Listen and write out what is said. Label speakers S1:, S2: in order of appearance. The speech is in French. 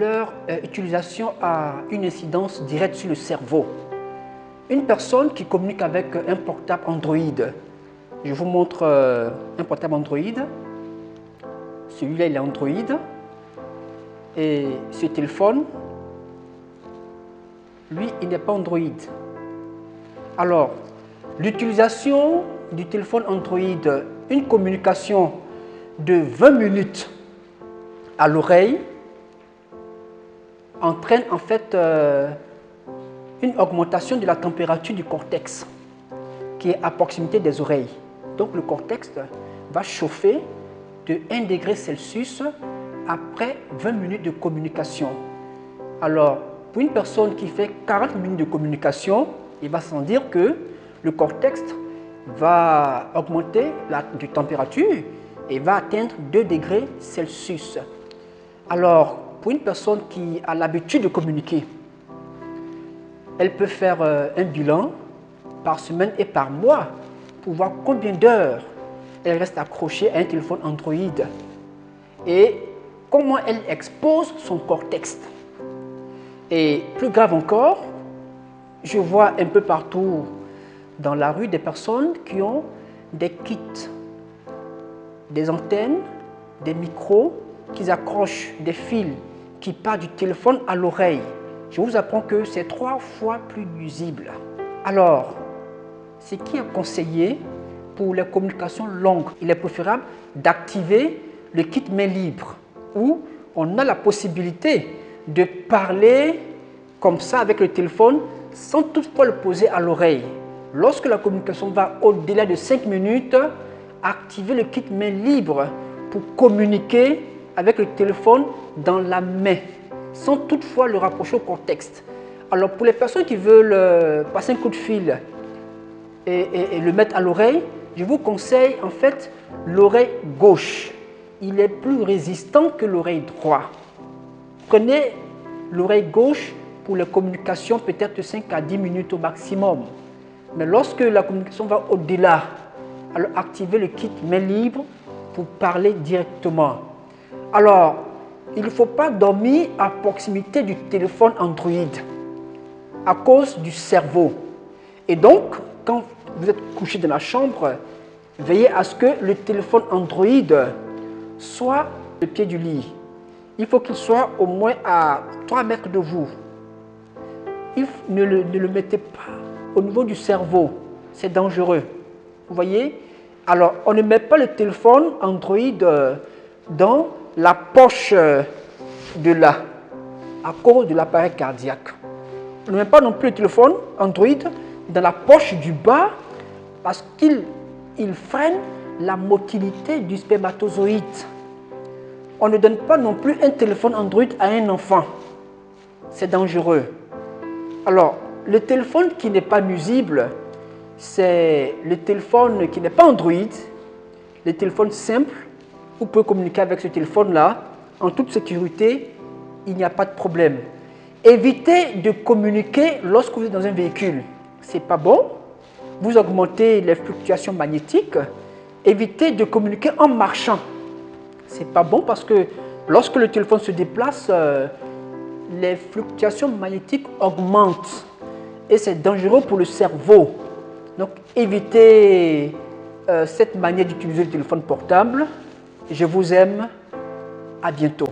S1: leur utilisation a une incidence directe sur le cerveau. Une personne qui communique avec un portable Android, je vous montre un portable Android. Celui-là, il est Android. Et ce téléphone, lui, il n'est pas Android. Alors, l'utilisation du téléphone Android, une communication de 20 minutes à l'oreille, entraîne en fait une augmentation de la température du cortex qui est à proximité des oreilles. Donc le cortex va chauffer de 1 degré Celsius après 20 minutes de communication. Alors, pour une personne qui fait 40 minutes de communication, il va sans dire que le cortex va augmenter la température et va atteindre 2 degrés Celsius. Alors, pour une personne qui a l'habitude de communiquer, elle peut faire un bilan par semaine et par mois pour voir combien d'heures elle reste accrochée à un téléphone Android et comment elle expose son cortex. Et plus grave encore, je vois un peu partout dans la rue des personnes qui ont des kits, des antennes, des micros, qu'ils accrochent des fils qui partent du téléphone à l'oreille. Je vous apprends que c'est 3 fois plus nuisible. Alors, ce qui est conseillé pour les communications longues, il est préférable d'activer le kit main libre où on a la possibilité de parler comme ça avec le téléphone sans toutefois le poser à l'oreille. Lorsque la communication va au-delà de 5 minutes, activez le kit main libre pour communiquer avec le téléphone dans la main, sans toutefois le rapprocher au cortex. Alors pour les personnes qui veulent passer un coup de fil et le mettre à l'oreille, je vous conseille en fait l'oreille gauche. Il est plus résistant que l'oreille droite. Prenez l'oreille gauche pour les communications peut-être 5 à 10 minutes au maximum. Mais lorsque la communication va au-delà, alors activez le kit main libre pour parler directement. Alors, il ne faut pas dormir à proximité du téléphone Android à cause du cerveau. Et donc, quand vous êtes couché dans la chambre, veillez à ce que le téléphone Android soit au pied du lit. Il faut qu'il soit au moins à 3 mètres de vous. Ne le mettez pas au niveau du cerveau, c'est dangereux. Vous voyez? Alors, on ne met pas le téléphone Android dans la poche de là, à cause de l'appareil cardiaque. On ne met pas non plus le téléphone Android dans la poche du bas parce qu'il freine la motilité du spermatozoïde. On ne donne pas non plus un téléphone Android à un enfant. C'est dangereux. Alors, le téléphone qui n'est pas nuisible, c'est le téléphone qui n'est pas Android, le téléphone simple. Vous pouvez communiquer avec ce téléphone-là en toute sécurité, il n'y a pas de problème. Évitez de communiquer lorsque vous êtes dans un véhicule. Ce n'est pas bon. Vous augmentez les fluctuations magnétiques. Évitez de communiquer en marchant. Ce n'est pas bon parce que lorsque le téléphone se déplace, les fluctuations magnétiques augmentent et c'est dangereux pour le cerveau. Donc évitez cette manière d'utiliser le téléphone portable. Je vous aime. À bientôt.